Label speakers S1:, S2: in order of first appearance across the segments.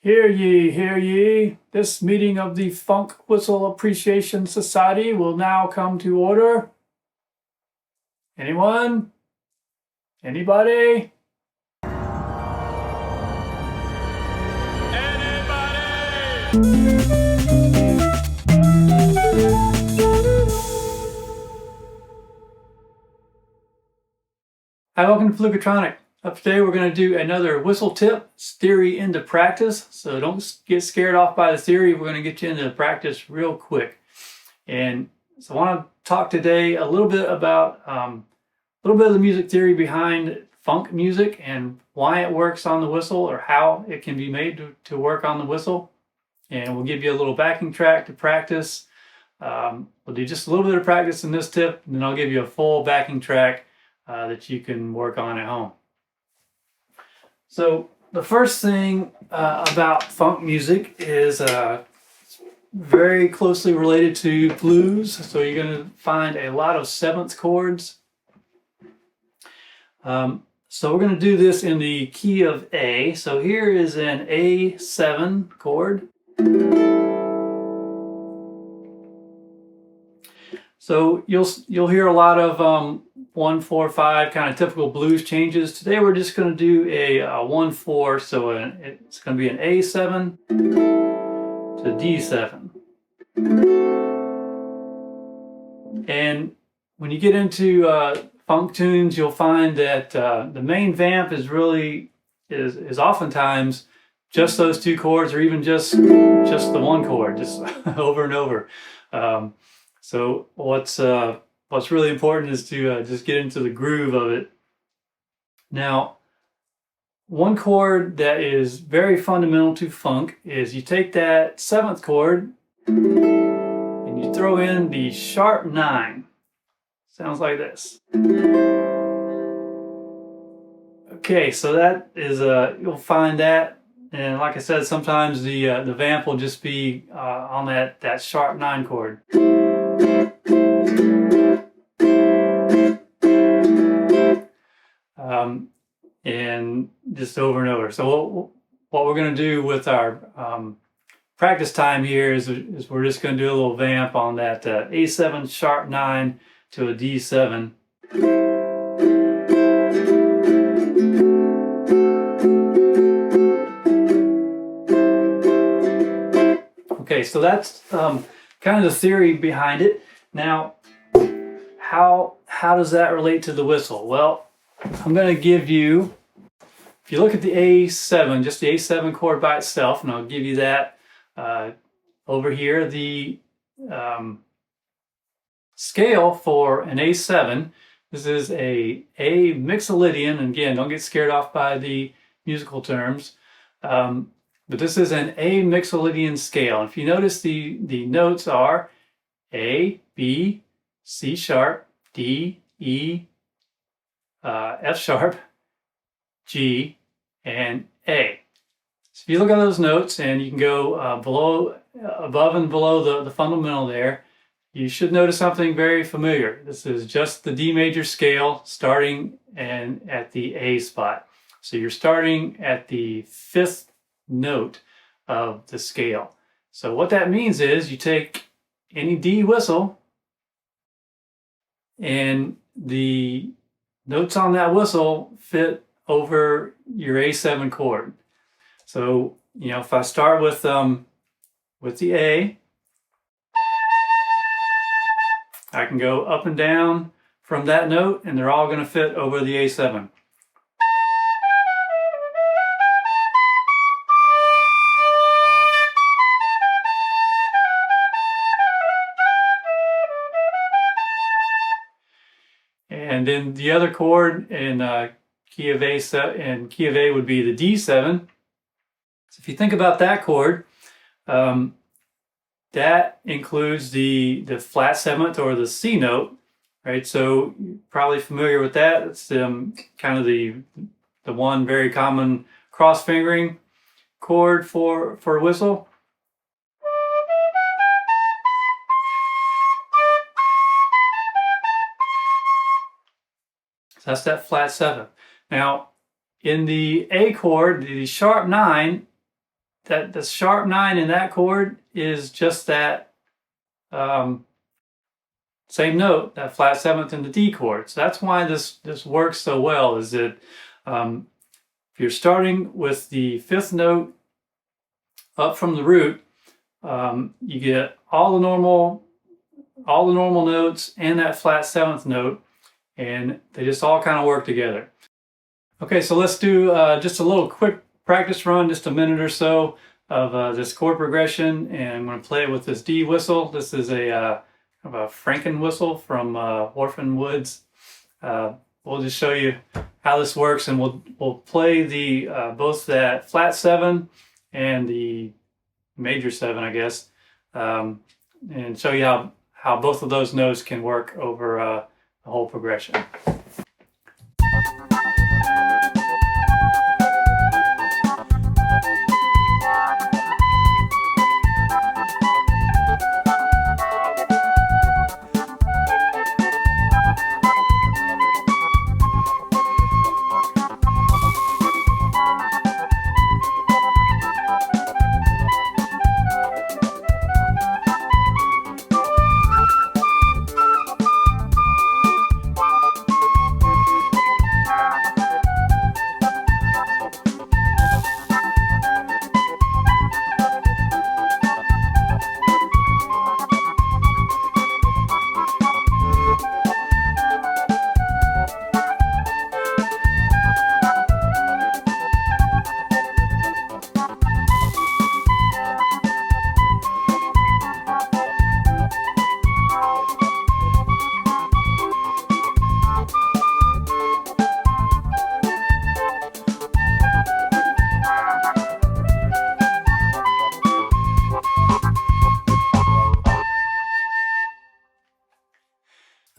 S1: Hear ye, hear ye. This meeting of the Funk Whistle Appreciation Society will now come to order. Anyone? Anybody? Hi, welcome to Flukatronic. Today we're going to do another whistle tip theory into practice. So don't get scared off by the theory. We're going to get you into practice real quick. And so I want to talk today a little bit about of the music theory behind funk music and why it works on the whistle, or how it can be made to work on the whistle. And we'll give you a little backing track to practice. We'll do just a little bit of practice in this tip, and then I'll give you a full backing track that you can work on at home. So the first thing about funk music is very closely related to blues. So you're going to find a lot of seventh chords. So we're going to do this in the key of A. So here is an A7 chord. So you'll hear a lot of 1, 4, 5 kind of typical blues changes. Today we're just going to do a 1, 4. So it's going to be an A7 to D7. And when you get into funk tunes, you'll find that the main vamp is oftentimes just those two chords, or even just the one chord, just over and over. So what's really important is to just get into the groove of it. Now, one chord that is very fundamental to funk is you take that 7th chord and you throw in the sharp 9. Sounds like this. Okay, so that is you'll find that, and like I said, sometimes the vamp will just be on that sharp 9 chord. And just over and over. So what we're going to do with our practice time here is we're just going to do a little vamp on that A7 sharp 9 to a D7. Okay, so that's kind of the theory behind it. Now, how does that relate to the whistle? Well, I'm going to give you, if you look at the A7, just the A7 chord by itself, and I'll give you that over here, the scale for an A7. This is a mixolydian, and again, don't get scared off by the musical terms, but this is an A mixolydian scale. If you notice, the notes are A, B, C sharp, D, E, F sharp, G, and A. So if you look at those notes, and you can go above and below the fundamental there, you should notice something very familiar. This is just the D major scale starting and at the A spot. So you're starting at the 5th note of the scale. So what that means is you take any D whistle, and the notes on that whistle fit over your A7 chord. So, if I start with the A, I can go up and down from that note, and they're all going to fit over the A7. And then the other chord in key of A would be the D7. So if you think about that chord, that includes the flat 7th, or the C note, right? So you're probably familiar with that. It's kind of the one very common cross fingering chord for a whistle. So that's that flat 7th. Now, in the A chord, the sharp 9 the sharp 9 in that chord is just that same note, that flat 7th in the D chord. So that's why this works so well, is that if you're starting with the 5th note up from the root, you get all the normal notes and that flat 7th note, and they just all kind of work together. Okay, so let's do just a little quick practice run, just a minute or so of this chord progression, and I'm going to play it with this D whistle. This is a Franken whistle from Orphan Woods. We'll just show you how this works, and we'll play the both that flat 7 and the major 7, I guess, and show you how both of those notes can work over the whole progression.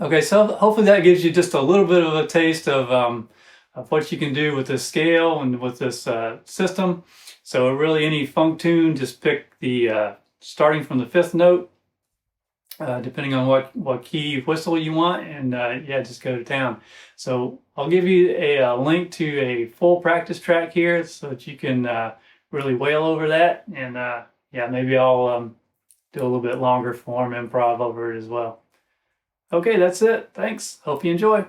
S1: Okay, so hopefully that gives you just a little bit of a taste of what you can do with this scale and with this system. So really any funk tune, just pick the starting from the 5th note, depending on what key whistle you want, and yeah, just go to town. So I'll give you a link to a full practice track here so that you can really wail over that, and yeah, maybe I'll do a little bit longer form improv over it as well. Okay, that's it. Thanks. Hope you enjoy.